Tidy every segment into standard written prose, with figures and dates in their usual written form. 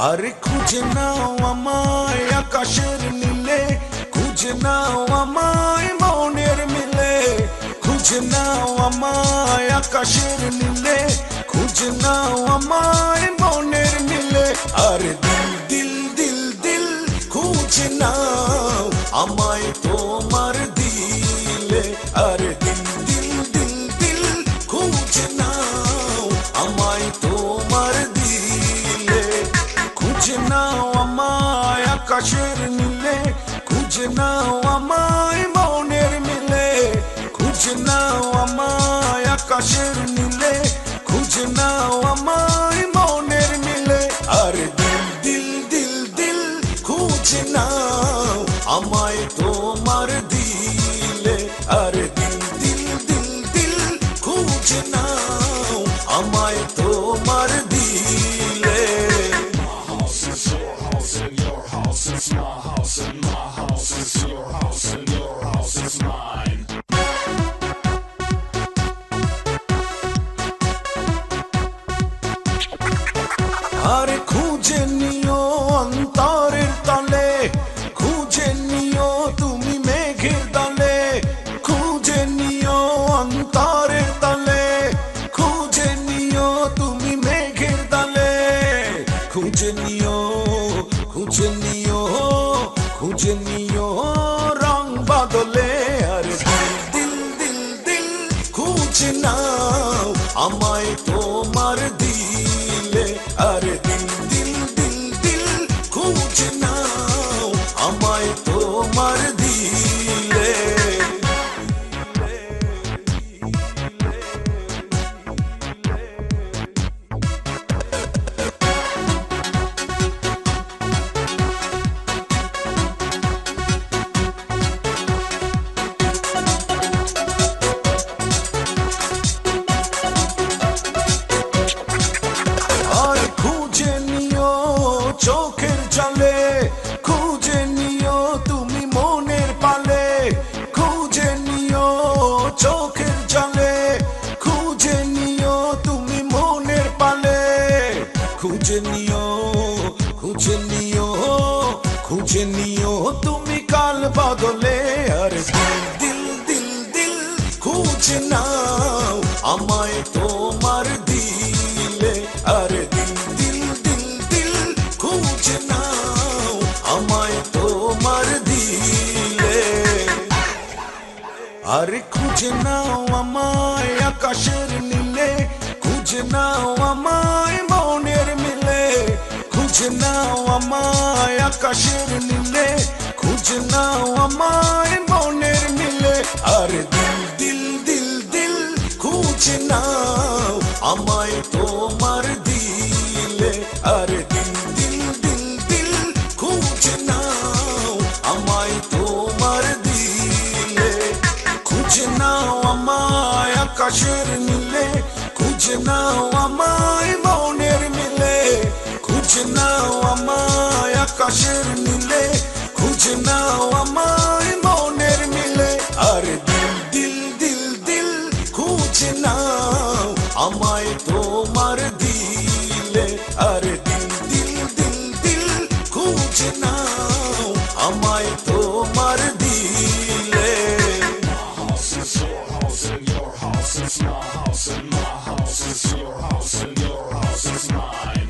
আরে খুঁজে নাও আমায় আকাশের নীলে, খুঁজে নাও আমায় মনের মিলে, খুঁজে নাও আমায় আকাশের নীলে, খুঁজে নাও আমায় মনের মিলে। আরে দিল দিল দিল দিল খুঁজে নাও আমায় তোমার দিলে। আরে দিল দিল দিল দিল খুঁজে নাও আমায় তোমার দিলে। খুঁজে নাও আমায় আকাশের নীলে, খুঁজে নাও আমায় মনের মিলে, খুঁজে নাও আমায় আকাশের নীলে, খুঁজে নাও আমায় মনের মিলে। আরে দিল দিল দিল দিল খুঁজে নাও আমায় তোমার দিলে। আরে দিল দিল দিল দিল খুঁজে নাও আমায় তোমার দিলে। It's my house and my house is your house and your house is mine. আরে খুঁজে নিও অন্তরের তলে, খুঁজে নিও তুমি মেঘের দলে, খুঁজে নিও অন্তরের তলে, খুঁজে নিও তুমি মেঘের দলে, খুঁজে নিও, খুঁজে নিও, খুঁজে নিও রং বদলে। আরে দিল দিল দিল খুঁজে নাও আমায় তোমার দিলে। আরে দিল দিল দিল দিল খুঁজে নাও আমায় তোমার দিলে। আর খুঁজে নিও চোখের জলে, খুঁজে নিও তুমি মনের পালে, খুঁজে নিও চোখের জলে, খুঁজে নিও তুমি মনের পালে, খুঁজে নিও, খুঁজে নিও, খুঁজে নিও তুমি কাল বদলে। আর দিল দিল দিল দিল খুঁজে নাও আমায় তোমার দিলে। আরে দিল দিল দিল দিল খুঁজে নাও আমায় তোমার দিলে। আরে খুঁজে নাও আমায় আকাশের নীলে, খুঁজে নাও আমায় মনের মিলে, খুঁজে নাও আমায় আকাশের নীলে, খুঁজে নাও আমায় মনের মিলে। আরে দিল দিল দিল দিল খুঁজে নাও আমায় তোমার দিলে। আরে দিল দিল দিল দিল খুঁজে নাও আমায় তোমার দিলে। খুঁজে নাও আমায় আকাশের নীলে, খুঁজে নাও আমায় মনের মিলে, খুঁজে নাও আমায় আকাশের নীলে, খুঁজে নাও আমায় মনের মিলে। আরে দিল দিল দিল দিল খুঁজে নাও আমায় তোমার দিলে। আরে দিল দিল দিল দিল খুঁজে নাও আমায় তোমার দিলে। My house is your house and your house is my house and my house is your house and your house is mine.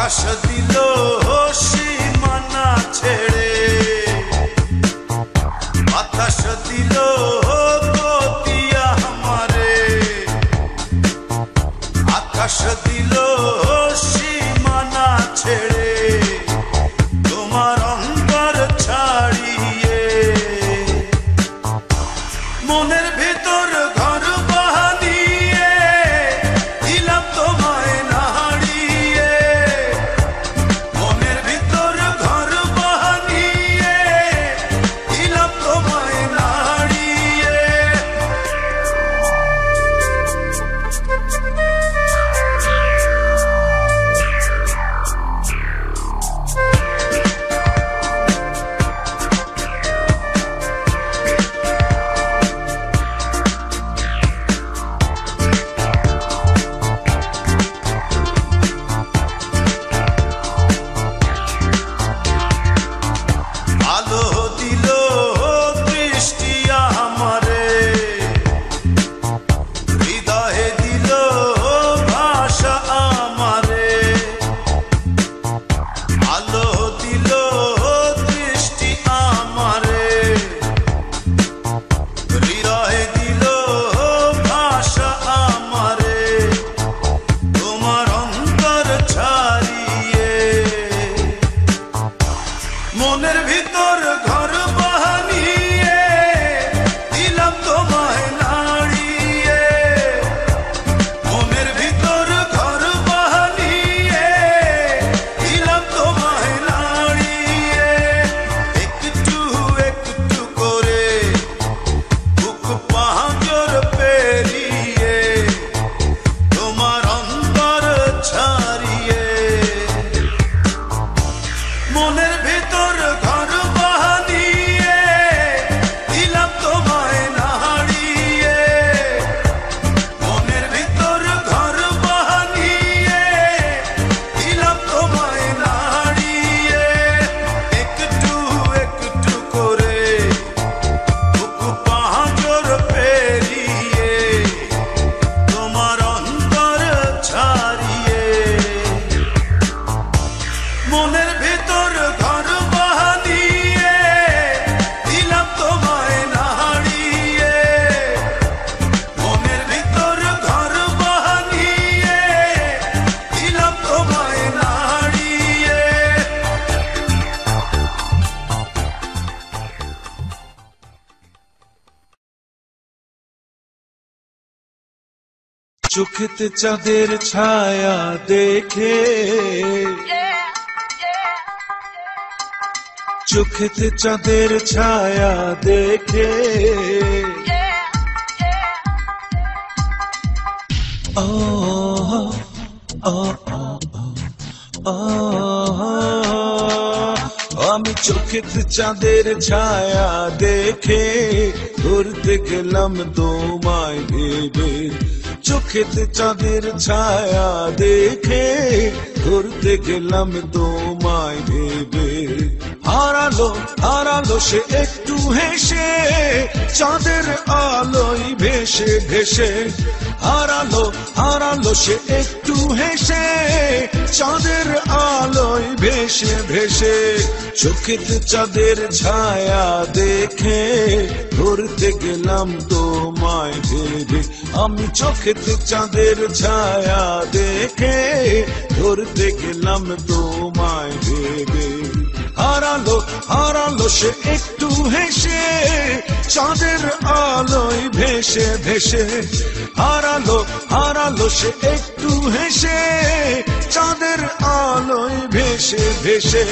আকাশ দিল সীমানা ছেড়ে, বাতাস দিল গতিয়া আমারে, আকাশ দিল সীমানা ছেড়ে তোমার অন্তর ছাড়িয়ে, মনের ভেতর ঘর বানিয়ে দিলাম তোমায় নাড়িয়ে, মনের ভিতর ঘর বানিয়ে দিলাম তোমায় নাড়িয়ে। আলো দিল দৃষ্টি আমারে, হৃদয়ে দিল ভাষা আমারে, আলো দিল দৃষ্টি আমারে, হৃদয়ে দিল ভাষা আমারে তোমার অন্তর ছাড়িয়ে, মনের ভিতর ঘর বানিয়ে দিলাম তোমায় নাড়িয়ে, মনের ভিতর ঘর বানিয়ে দিলাম তোমায় নাড়িয়ে। একটু একটু করে বুক পাঁজর পেরিয়ে তোমার অন্তর ছাড়িয়ে, মনের ভিতর ঘর বানিয়ে দিলাম তোমায় নাড়িয়ে, মনের ভিতর ঘর বানিয়ে দিলাম তোমায় নাড়িয়ে। একটু একটু করে বুক পাঁজর পেরিয়ে তোমার অন্তর ছাড়িয়ে, মনের ভিতর ঘর বানিয়ে দিলাম তোমায় নাড়িয়ে, মনের ভিতর ঘর বানিয়ে দিলাম তোমায় নাড়িয়ে। চোখেতে চাঁদের ছায়া দেখে, চোখেতে চাঁদের ছায়া দেখে, ও আমি চোখেতে চাঁদের ছায়া দেখে ঘুরতে গেলাম তোমায় ভেবে, চোখেতে চাঁদের ছায়া দেখে ঘুরতে গেলাম তোমায় ভেবে, হারালো হারালো সে একটু হেসে চাঁদের আলোয় ভেসে ভেসে, হারালো হারালো সে একটু হেসে চাঁদের আলোয় ভেসে ভেসে, চোখেতে চাঁদের ছায়া দেখে ঘুরতে গেলাম তোমায় ভেবে, আমি চোখেতে চাঁদের ছায়া দেখে ঘুরতে গেলাম তোমায় ভেবে, হারালো হারালো সে একটু হেসে চাঁদের আলোয় ভেসে ভেসে, হারালো হারালো সে একটু হেসে চাঁদের আলোয় ভেসে ভেসে।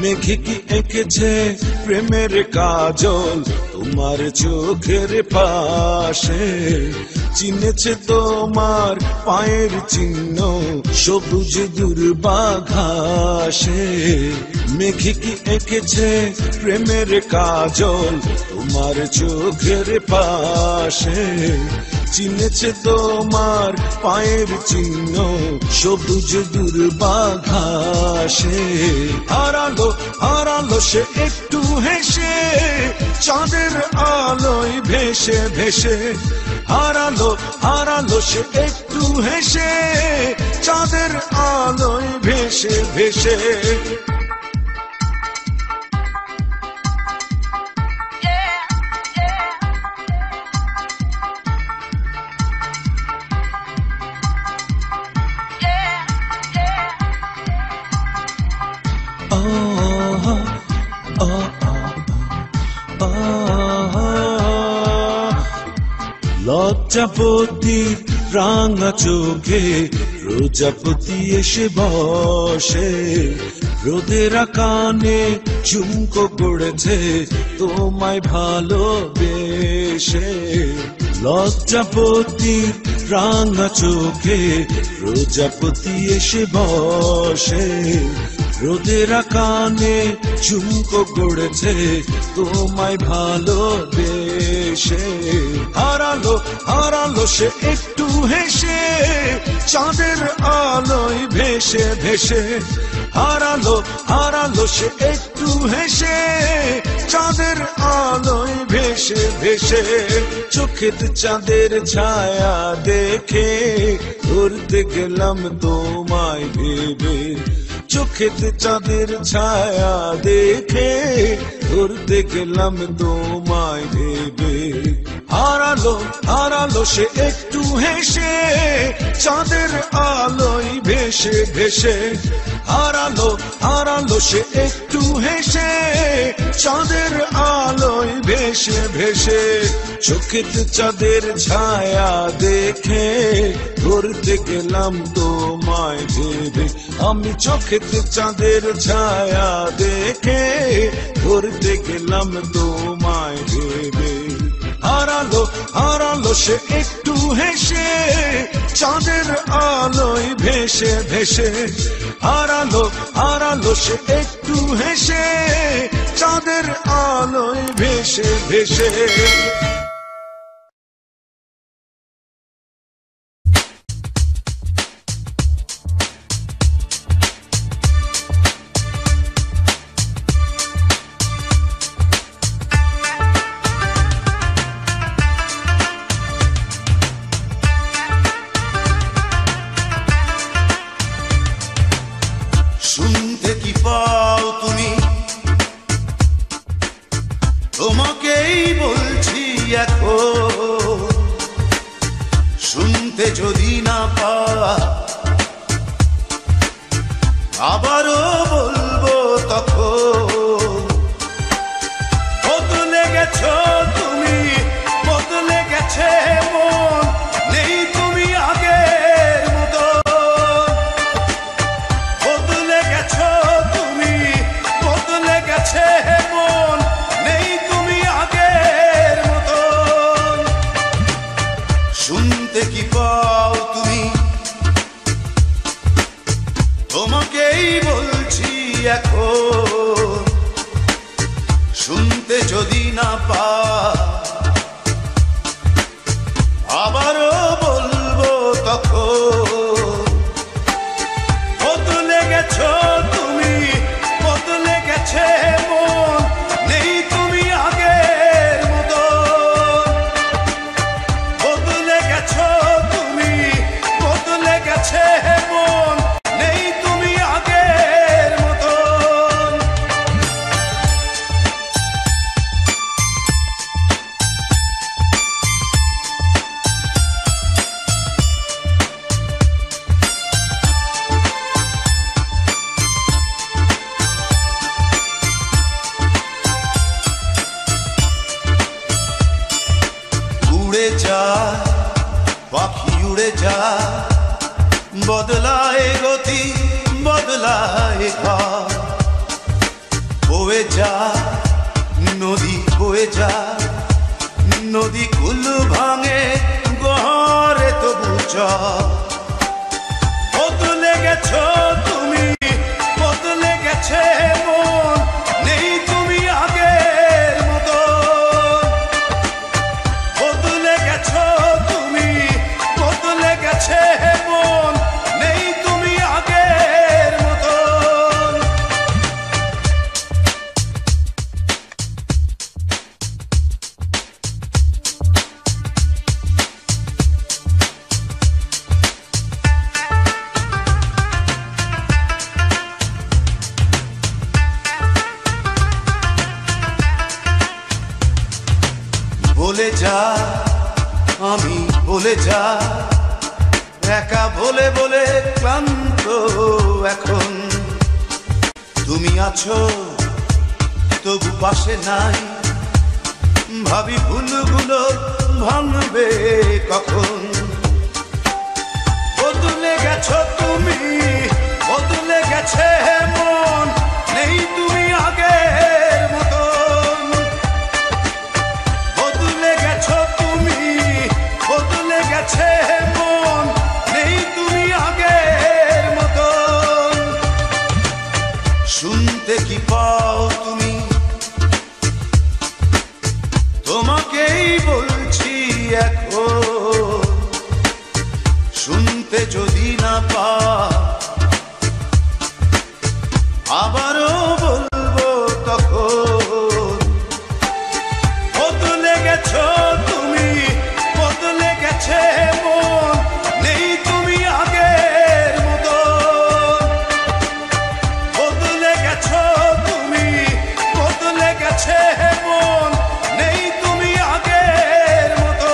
মেঘে কি এঁকেছে প্রেমের কাজল তোমার চোখের পাশে, চিনেছে তোমার পায়ের চিহ্ন সবুজ দুর্বাঘাসে। মেঘে কি এঁকেছে প্রেমের কাজল তোমার চোখের পাশে। চিনেছে তোমার পায়ের চিহ্ন সবুজ দুর্বাঘাসে। হারালো হারালো সে একটু হেসে চাঁদের আলোয় ভেসে ভেসে। হারালো হারালো সে একটু হেসে চাঁদের আলোয় ভেসে ভেসে। লজ্জাপতি রাঙা চোখে প্রজাপতি এসে বসে। রোদেরা কানে ঝুমকো পড়েছে তোমায় ভালোবেসে। লজ্জাপতি রাঙা চোখে প্রজাপতি এসে বসে। রোদেরা কানে ঝুমকো পড়েছে তোমায় ভালোবেসে। হারালো হারালো সে একটু হেসে চাঁদের আলোয় ভেসে ভেসে। হারালো হারালো সে একটু হেসে চাঁদের আলোয় ভেসে ভেসে। চোখেতে চাঁদের ছায়া দেখে ধরতে গেলাম তোমায় ভেবে। চোখেতে চাঁদের ছায়া দেখে ধরতে গেলাম তোমায় ভেবে। হারালো হারালো সে একটু হেসে চাঁদের আলোয় ভেসে ভেসে। হারালো হারালো সে একটু হেসে চাঁদের আলোয় ভেসে ভেসে। চোখেতে চাঁদের ছায়া দেখে ধরতে গেলাম তোমায় ভেবে। আমি চোখেতে চাঁদের ছায়া দেখে ধরতে গেলাম তোমায় ভেবে। হারালো হারালো সে একটু হেসে চাঁদের আলোয় ভেসে ভেসে। হারালো হারালো সে একটু হেসে চাঁদের আলোয় ভেসে ভেসে। শুনতে কি পাও তুমি, তোমাকেই বলছি এখন। শুনতে যদি না পাওয়া আবারও বলবো তখন। বদলে গেছো তুমি, বদলে গেছে মন, নেই তুমি আগের মতো। বদলে গেছো তুমি, বদলে গেছে মন, নেই তুমি আগের মতো। শুনতে কি পাও তুমি, তোমাকেই বলছি এখন। শুনতে যদি না পাও আবারও বলবো তখন। বদলে গেছো তুমি, বদলে গেছে মন, নেই তুমি আগের মতো। বদলে গেছো তুমি, বদলে গেছে মন, নেই তুমি আগের মতো। উড়ে যা পাখি উড়ে যা, বদলায় গতি বদলায় ঘর। বয়ে যা নদী বয়ে যা, নদী কুল ভাঙে উপহারে তবু চাও। বদলে গেছো তুমি, বদলে গেছে মন, নেই তুমি আগের মতো। বদলে গেছো তুমি, বদলে গেছে মন, নেই তুমি আগের মতো। বলে যা, আমি বলে যা, একা বলে বলে ক্লান্ত এখন। তুমি আছো তবু পাশে নাই, ভাবি ভুলগুলো ভাঙবে কখন। বদলে গেছো তুমি, বদলে গেছে মন, নেই তুমি আগের মতন। বদলে গেছো তুমি, বদলে গেছে মন, নেই তুমি আগের মতন। শুনতে কি পাও তুমি, তোমাকেই বলছি এখন। শুনতে যদি না পাও, আবারও বলবো তখন। বদলে গেছো তুমি, বদলে গেছে মন, নেই তুমি আগের মতো। বদলে গেছো তুমি, বদলে গেছে মন, নেই তুমি আগের মতো।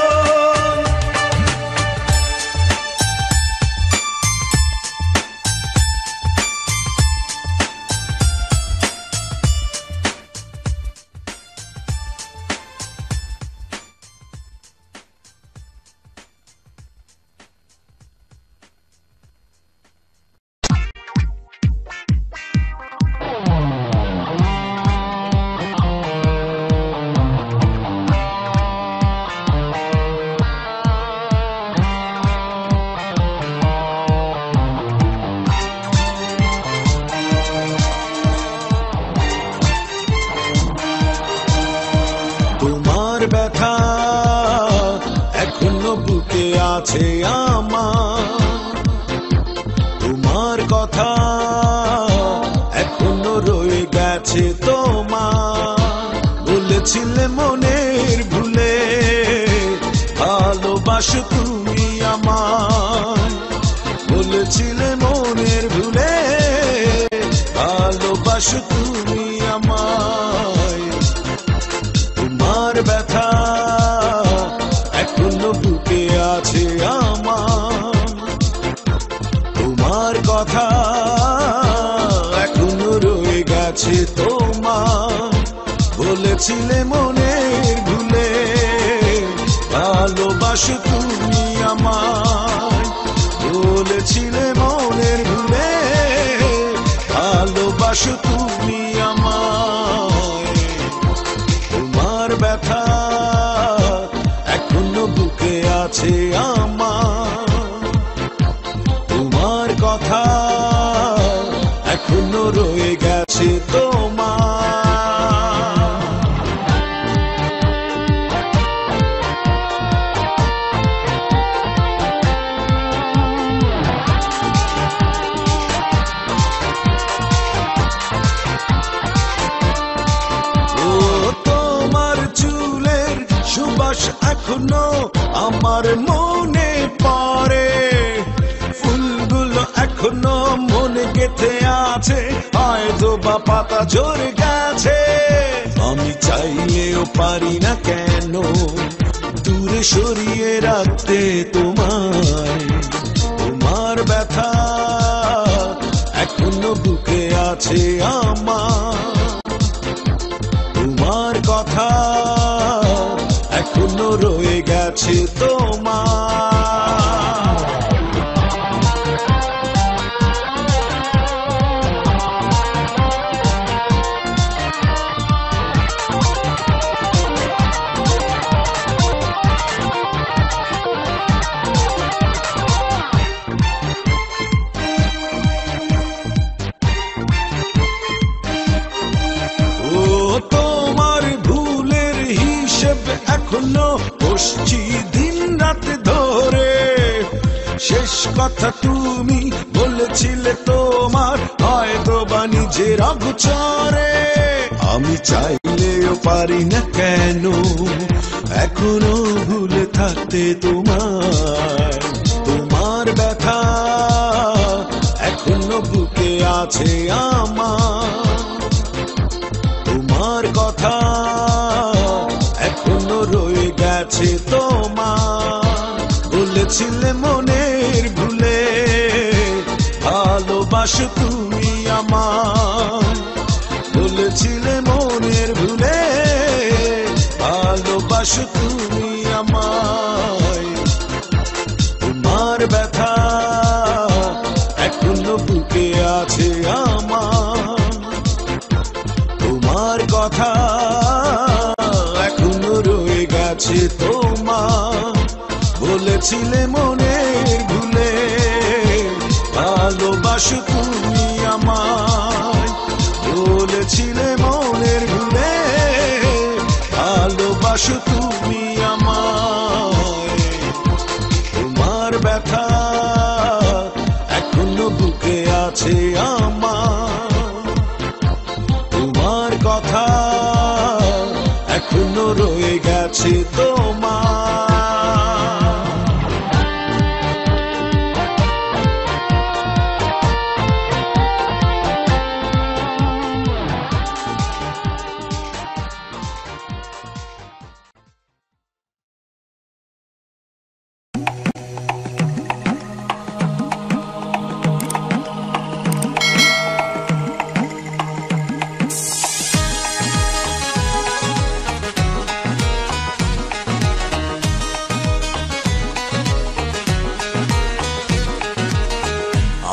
তোমার ব্যথা এখনো বুকে আছে আমার, তোমার কথা এখনো রয়ে গেছে তোমার। বলেছিলে মনের ভুলে ভালোবাসো তুমি আমায়। বলেছিলে মনের ভুলে ভালোবাসো তুমি আমায়। তোমার ব্যথা এখনো বুকে আছে আমার, তোমার কথা এখনো রয়ে গেছে তোমার। বলেছিলে মনের ভুলে ভালোবাসো তুমি আমায়। বলেছিলে মনের ভুলে ভালোবাসো তুমি আমায়। তোমার ব্যথা এখনো বুকে আছে আমার, তোমার কথা এখনো রয়ে গেছে তোমার। সুবাস এখনো আমার মনে পড়ে, ফুলগুলো এখনো মনে গেঁথে আছে, হয়তো বা পাতা ঝরে গেছে। আমি চাইলেও পারি না কেন দূরে সরিয়ে রাখতে তোমায়। তোমার ব্যথা এখনো বুকে আছে আমার, তোমার কথা এখনো রয়ে গেছে তোমার। বসছি দিন রাত ধরে, শেষ কথা তুমি বলেছিলে তোমার হয়তো বা নিজের অগোচরে। আমি চাইলেও পারি না কেন এখনো ভুলে থাকতে তোমার, তোমার ব্যথা এখনো বুকে আছে আমার, তোমার কথা এখনো রয়ে গেছে তোমার। বলেছিলে মনের ভুলে ভালোবাসো তুমি আমায়, বলেছিলে মনের ভুলে ভালোবাসো তুমি আমায়। তোমার ব্যথা এখনো বুকে আছে আমার, তোমার কথা এখনো রয়ে গেছে তোমার। বলেছিলে মনের ভুলে ভালোবাসো তুমি আমায়, বলেছিলে মনের ভুলে ভালোবাসো তুমি আমায়। তোমার ব্যথা এখনো বুকে আছে আমার, তোমার কথা এখনো রয়ে গেছে তোমার।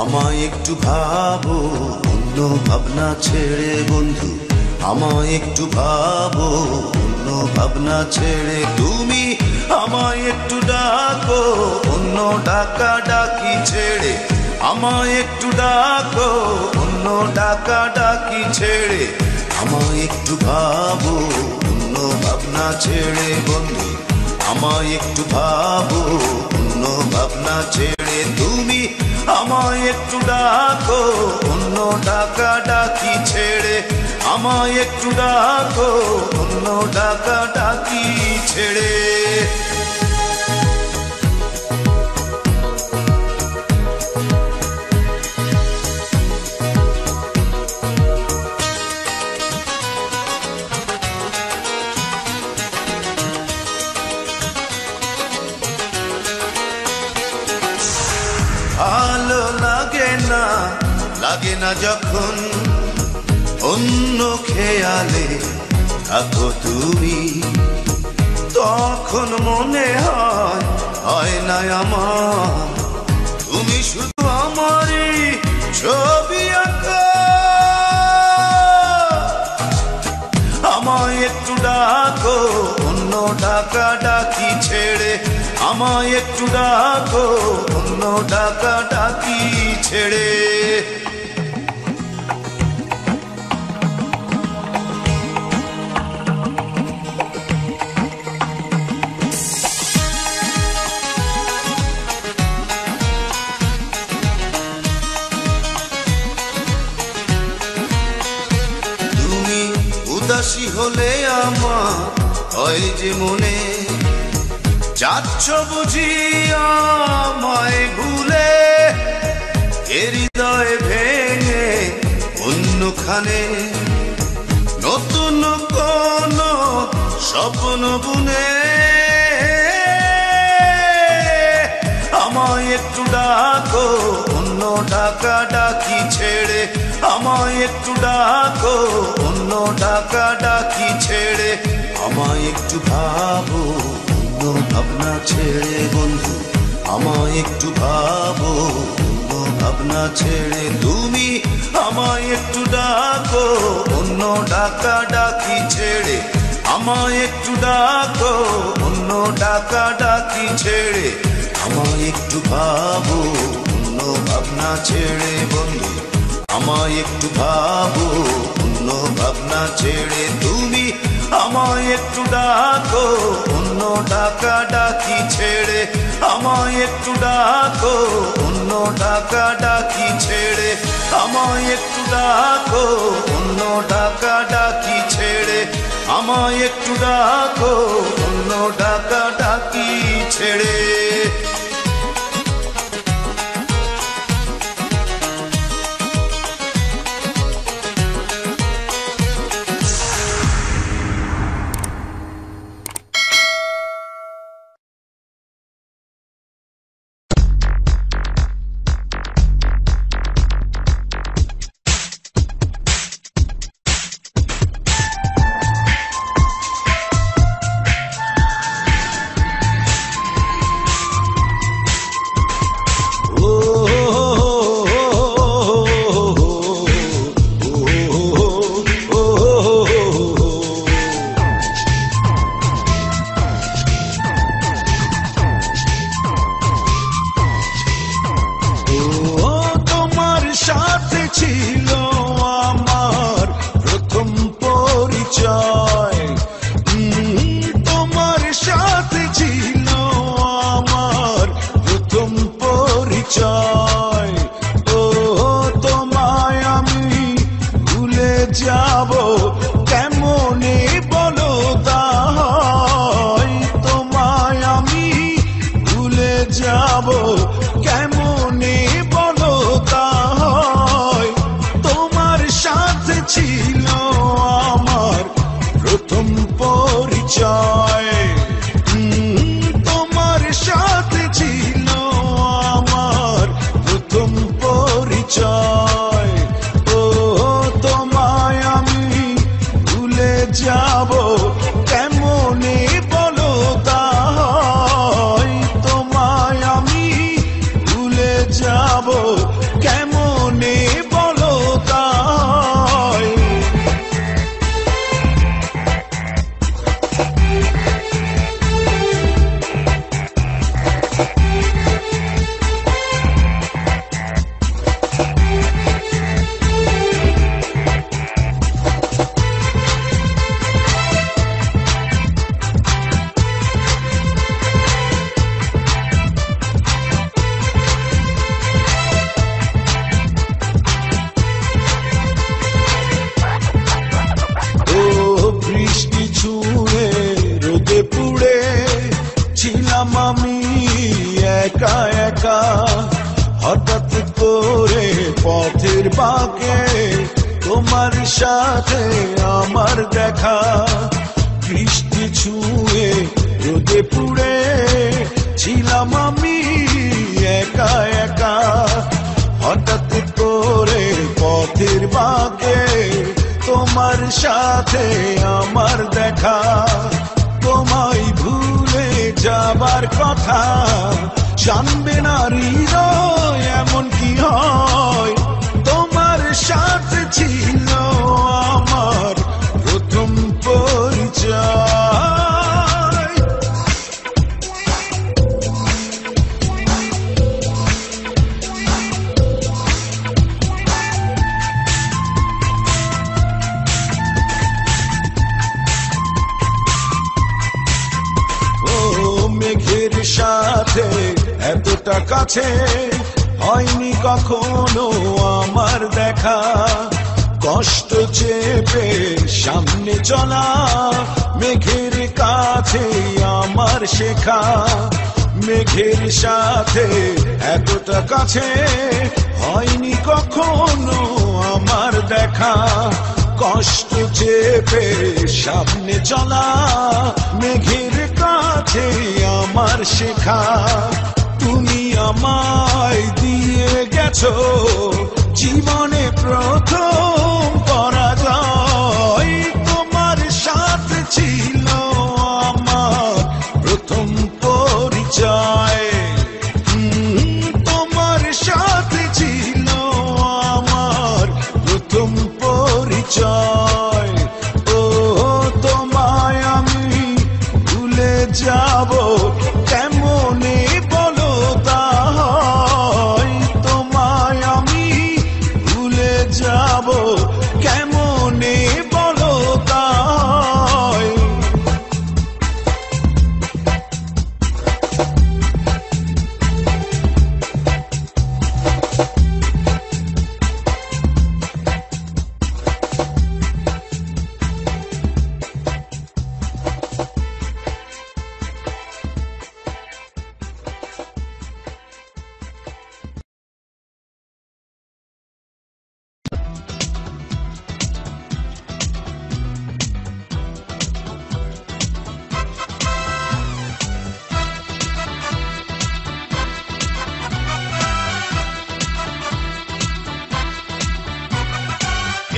আমায় একটু ভাবো অন্য ভাবনা ছেড়ে বন্ধু, আমায় একটু ভাবো অন্য ভাবনা ছেড়ে। তুমি আমায় একটু ডাকো অন্য ডাকা ডাকি ছেড়ে, আমায় একটু ডাকো অন্য ডাকা ডাকি ছেড়ে। আমায় একটু ভাবো অন্য ভাবনা ছেড়ে বন্ধু, আমায় একটু ভাবো অন্য ভাবনা ছেড়ে। তুমি আমায় একটু ডাকো অন্য ডাকা ডাকি ছেড়ে, আমায় একটু ডাকো অন্য ডাকা ডাকি ছেড়ে। ভালো লাগে না যখন অন্য খেয়ালে থাকো তুমি, তখন মনে হয় না আমার তুমি শুধু আমারই ছবি আঁকা। আমায় একটু ডাকো অন্য ডাকা ডাকি ছেড়ে, আমায় একটু ডাকো অন্য ডাকা ডাকি ছেড়ে। তুমি উদাসী হলে আমার হয় যে মনে, যাচ্ছ বুঝি আমায় ভুলে, হৃদয় ভেঙে অন্যখানে নতুন কোন স্বপ্ন বুনে। আমায় একটু ডাকো অন্য ডাকা ডাকি ছেড়ে, আমায় একটু ডাকো অন্য ডাকা ডাকি ছেড়ে। আমায় একটু ভাবো অন্য ভাবনা ছেড়ে বন্ধু, আমায় একটু ভাবো অন্য ভাবনা ছেড়ে। তুমি আমায় একটু ডাকো অন্য ডাকা ডাকি ছেড়ে, আমায় একটু ডাকো অন্য ডাকা ডাকি ছেড়ে। আমায় একটু ভাবো অন্য ভাবনা ছেড়ে বন্ধু, আমায় একটু ভাবো অন্য ভাবনা ছেড়ে। তুমি আমায় একটু ডাকো অন্য ডাকা ডাকি ছেড়ে আমায় একটু ডাকো অন্য ডাকা ডাকি ছেড়ে আমায় একটু ডাকো অন্য ডাকা ডাকি ছেড়ে আমায় একটু ডাকো অন্য ডাকা ডাকি ছেড়ে ছিল আমার প্রথম পরিচয় তোমার সাথে ছিল আমার প্রথম পরিচয় ও তোমায় আমি ভুলে যাব কেমনে বলো তাই তোমায় আমি ভুলে যাব কেমনে বলো তাই তোমার সাথে ছিল আমার প্রথম পরিচয় তোমার সাথে ছিল আমার প্রথম পরিচয় ও তোমায় আমি ভুলে যাব কেমনে বলো তাই তোমায় আমি ভুলে যাব কেমনে বলো তাই বৃষ্টি ছুঁয়ে রোদে পুড়ে ছিলাম আমি একা একা হঠাৎ করে পথের বাঁকে তোমার সাথে আমার দেখা বৃষ্টি ছুঁয়ে রোদে পুড়ে ছিলাম আমি একা একা হঠাৎ করে পথের বাঁকে তোমার সাথে আমার দেখা তোমায় ভুলে যাবার কথা জানবে না হৃদয় এমন কি হয় তোমার সাথে ছিল আমার প্রথম পরিচয় মেঘের সাথে এতটা কাছে হয়নি কখনো আমার দেখা কষ্ট চেপে সামনে চলা মেঘের কাছে আমার শেখা মেঘের সাথে এতটা কাছে হয়নি কখনো আমার দেখা কষ্ট চেপে সামনে চলা মেঘের কাছে আমার শেখা তুমি আমায় দিয়ে গেছো জীবনে প্রথম পরাজয় তোমার সাথে ছিল আমার প্রথম পরিচয় তোমার সাথে ছিল আমার প্রথম পরিচয় ও তোমায় আমি ভুলে যাব কেমনে বলো তাই তোমায় আমি ভুলে যাব কেমনে বলো তাই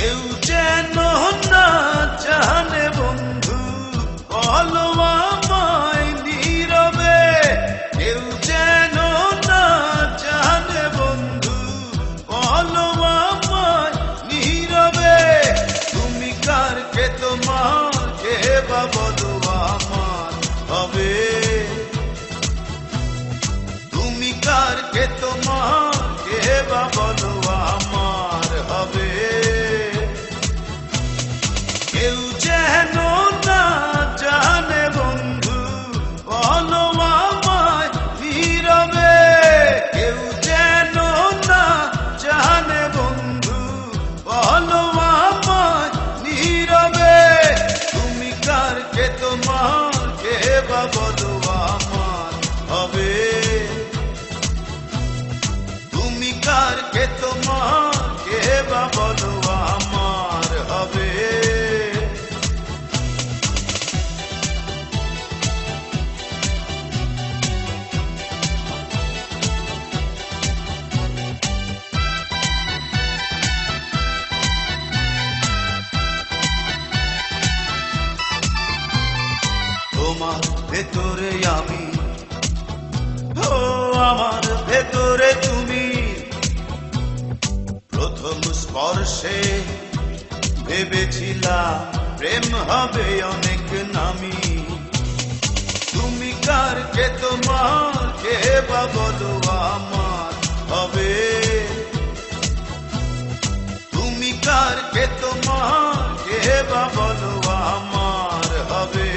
কেউ যেন না জানে বন্ধু বলো আমায় নীরবে, কেউ যেন না জানে বন্ধু বলো আমায় নীরবে। তুমি কার কে তোমার কে বা বলো আমার হবে, তুমি কার কে তোমার কে বা বলো আমার হবে। কেউ যেন না জানে বন্ধু বলো আমায় নীরবে, কেউ যেন না জানে বন্ধু বলো আমায় নীরবে। তুমি কার কে তোমার কে বা বলো আমার হবে, তুমি কার কে তোমার কে বা বলো আমার হবে। তোমার ভেতরে আমি, ও আমার ভেতরে তুমি। প্রথম স্পর্শে ভেবেছিলাম প্রেম হবে অনেক নামি। তুমি কার কে তোমার কে বা বলো আমার হবে, তুমি কার কে তোমার কে বা বলো আমার হবে।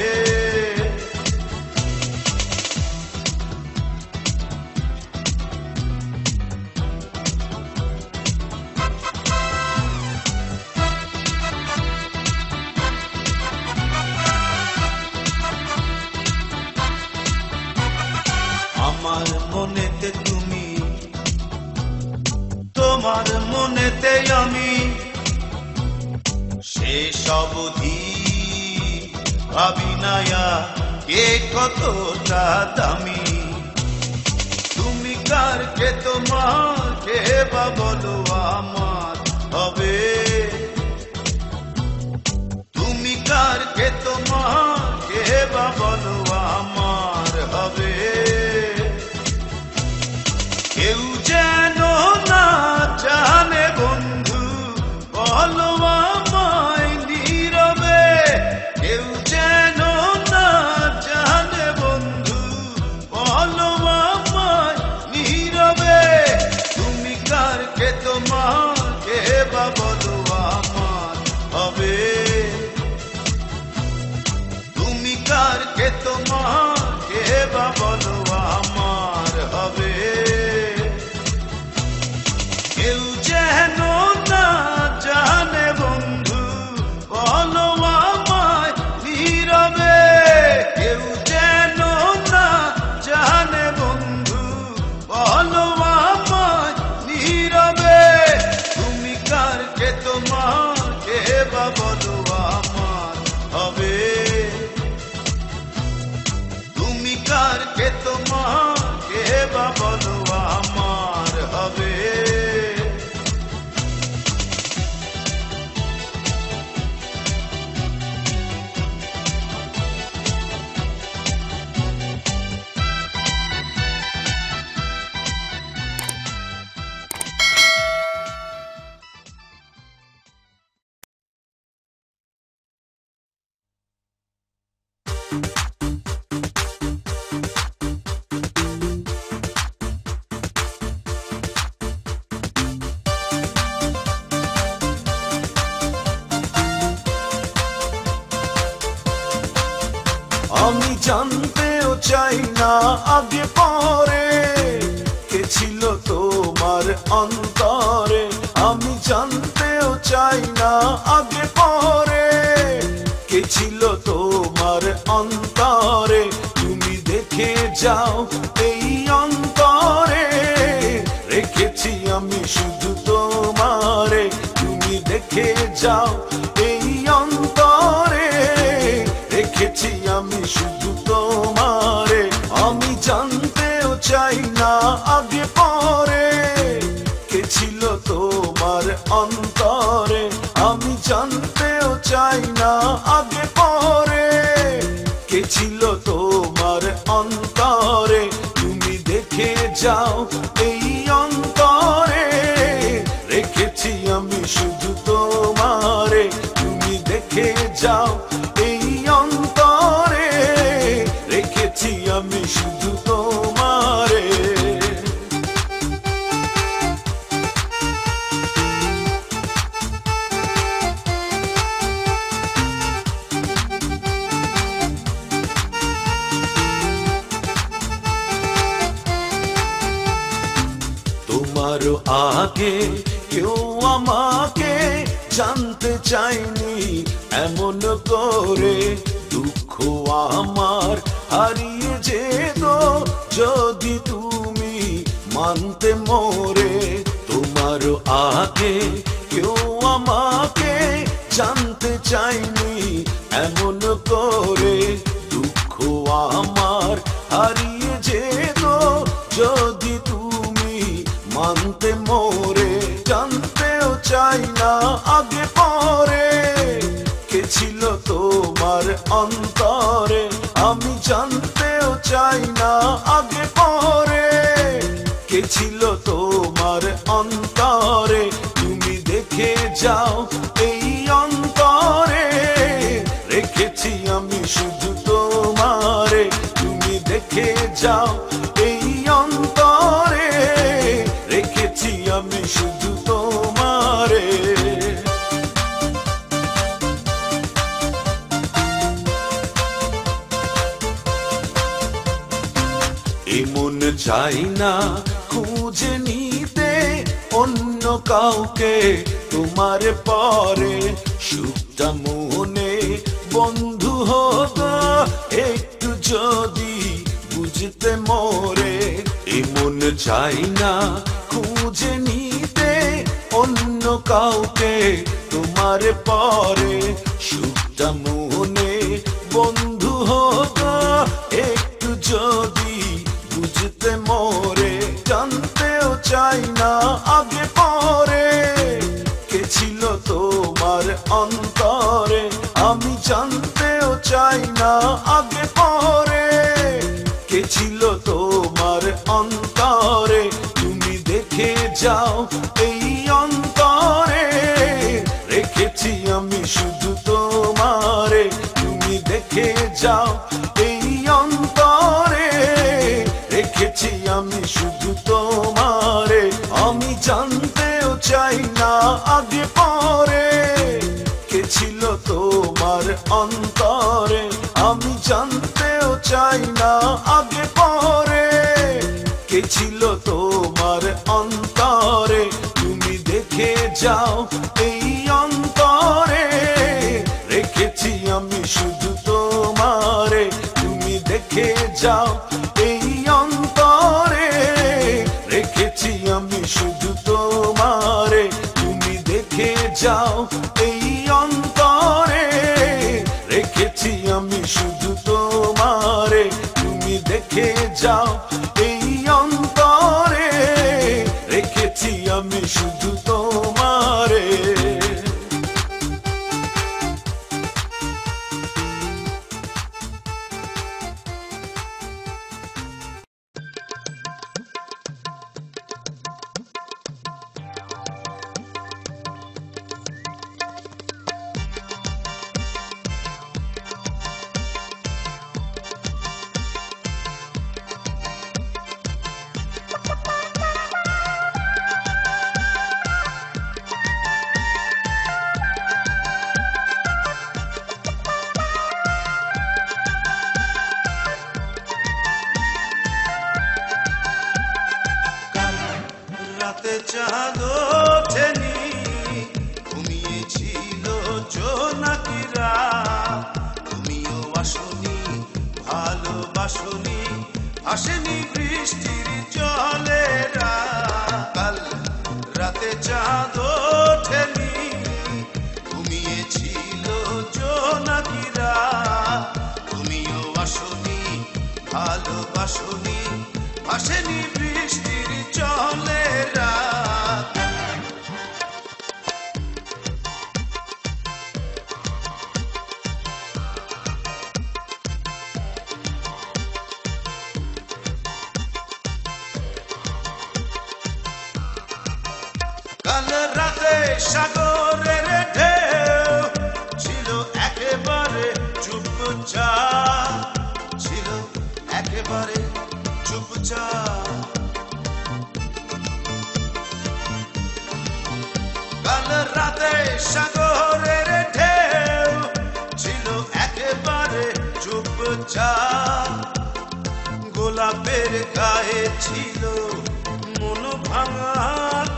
আমার মনেতে তুমি, তোমার মনেতে আমি, শেষ অবধি ভাবি নায়া কে কতটা দামি। তুমি কার কে তোমার কে বা বলো আমার হবে, তুমি কার কে তোমার কে বা বলো আমার হবে। কেউ যেন না জানে বন্ধু বলো আমায় নীরবে, কেউ যেন না জানে বন্ধু বলো আমায় নীরবে। তুমি কার কে তোমার কে বা বলো আমার হবে, তুমি কার কে তোমার কে বা বলো আমার হবে। কেউ যেন না জানে বন্ধু বলো আমায় নীরবে, কেউ যেন না জানে বন্ধু বলো আমায় নীরবে। তুমি কার কে তোমার কে বা বলো আমার হবে, তুমি কার কে তোমার কে বা বলো আমার হবে। আমি জানতেও চাই না আগে পরে কে ছিল তোমার অন্তরে, আমি জানতেও চাই না আগে পরে কে ছিল তোমার অন্তরে। তুমি দেখে যাও এই অন্তরে রেখেছি আমি শুধু তোমারে, তুমি দেখে যাও এই অন্তরে রেখেছি আমি শুধু তোমারে। আমি জানতেও চাই না আগে পরে কে ছিল তোমার অন্তরে, আমি জানতেও চাই না আগে পরে কে ছিল তোমার অন্তরে তুমি দেখে যাও এই অন্তরে রেখেছি আমি শুধু তোমারে তুমি দেখে যাও এই অন্তরে রেখেছি আমি শুধু তোমারে তোমারও আগে কেউ আমাকে জানতে চাইনি এমন করে দুঃখ আমার হারিয়ে যেত যদি তুমি মানতে মোরে তোমারও আগে কেউ আমাকে জানতে চাইনি এমন করে দুঃখ আমার হারিয়ে যেত যদি তুমি মানতে মোরে জানতেও চাই না আগে পরে কে ছিল তোমার অন্তরে আমি জানতেও চাই না আগে পরে কে ছিল তোমার অন্তরে তুমি দেখে যাও এই অন্তরে রেখেছি আমি শুধু তোমারে তুমি দেখে যাও এই অন্তরে রেখেছি আমি শুধু তোমারে এমন চাই না খুঁজে নিতে অন্য কাউকে তোমার পরে সুখটা মনে বন্ধু হতো একটু যদি বুঝতে মোরে এমন চাই না খুঁজে নিতে অন্য কাউকে তোমার পরে সুখটা মনে বন্ধু হতো একটু যদি বুঝতে মোরে জানতেও চাই না আগে পরে কে ছিল তোমার অন্তরে আমি জানতেও চাই না আগে পরে কে ছিল তোমার অন্তরে তুমি দেখে যাও এই অন্তরে রেখেছি আমি শুধু তোমারে তুমি দেখে যাও এই অন্তরে রেখেছি আমি শুধু তোমারে আমি জানতেও চাই না আগে পরে কে ছিল তোমার অন্তরে আমি জানতেও চাই না আগে পরে কে ছিল তোমার অন্তরে তুমি দেখে যাও এই অন্তরে রেখেছি আমি শুধু তোমারে তুমি দেখে যাও এই অন্তরে রেখেছি আমি শুধু তোমারে তুমি দেখে যাও এই অন্তরে রেখেছি আমি শুধু তোমারে তুমি দেখে যাও এই অন্তরে রেখেছি আমি শুধু তোমারে রাতে চাঁদ ওঠেনি ঘুমিয়েছিল জোনাকিরা তুমিও আসনি ভালোবাসনি আসেনি বৃষ্টির জলেরা কাল রাতে চাঁদ ওঠেনি ঘুমিয়েছিল জোনাকিরা তুমিও আসনি ভালোবাসনি আসেনি বৃষ্টির জলেরা সাগরের ঢেউ ছিল একেবারে চুপচাপ, ছিল একেবারে চুপচাপ। কাল রাতে সাগরের ঢেউ ছিল একেবারে চুপচাপ। গোলাপের গায়ে ছিল মন ভাঙা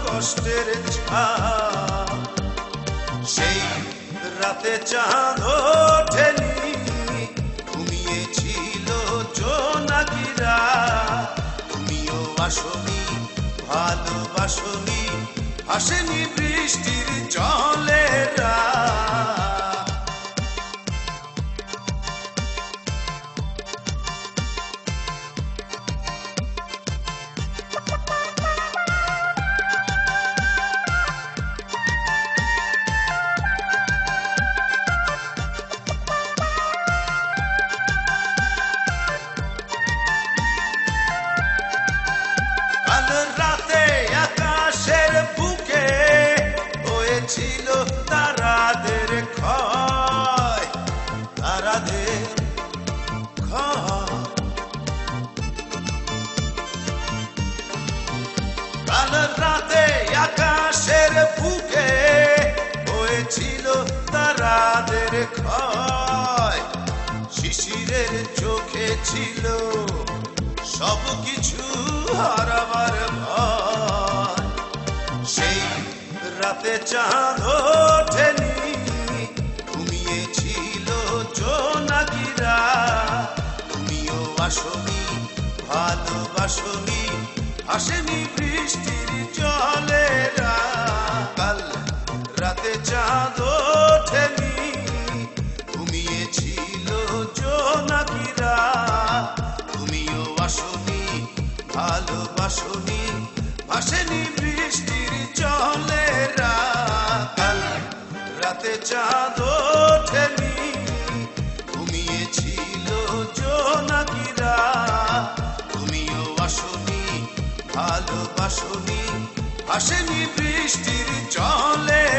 কষ্টের ছাপ। সেই রাতে চাঁদ ওঠেনি, ঘুমিয়েছিল জোনাকিরা। তুমিও আসনি, ভালোবাসনি, আসেনি বৃষ্টির জলেরা। কাল রাতে আকাশের বুকে হয়েছিল তারাদের ক্ষয়, তারাদের ক্ষয়। কাল রাতে আকাশের বুকে হয়েছিল তারাদের ক্ষয়। শিশিরের চোখে ছিল সবকিছু হারাবার ভয়। সেই রাতে চাঁদ ওঠেনি, ঘুমিয়েছিল জোনাকিরা। তুমিও আসনি, ভালোবাসনি, আসেনি বৃষ্টির জলেরা। কাল রাতে চাঁদ ওঠেনি, ঘুমিয়েছিল জোনাকিরা। তুমিও আসনি, ভালোবাসনি, আসেনি বৃষ্টির জলেরা। কাল রাতে চাঁদ ওঠেনি, ঘুমিয়েছিল জোনাকিরা। তুমিও আসনি, ভালোবাসনি, আসেনি বৃষ্টির জলেরা।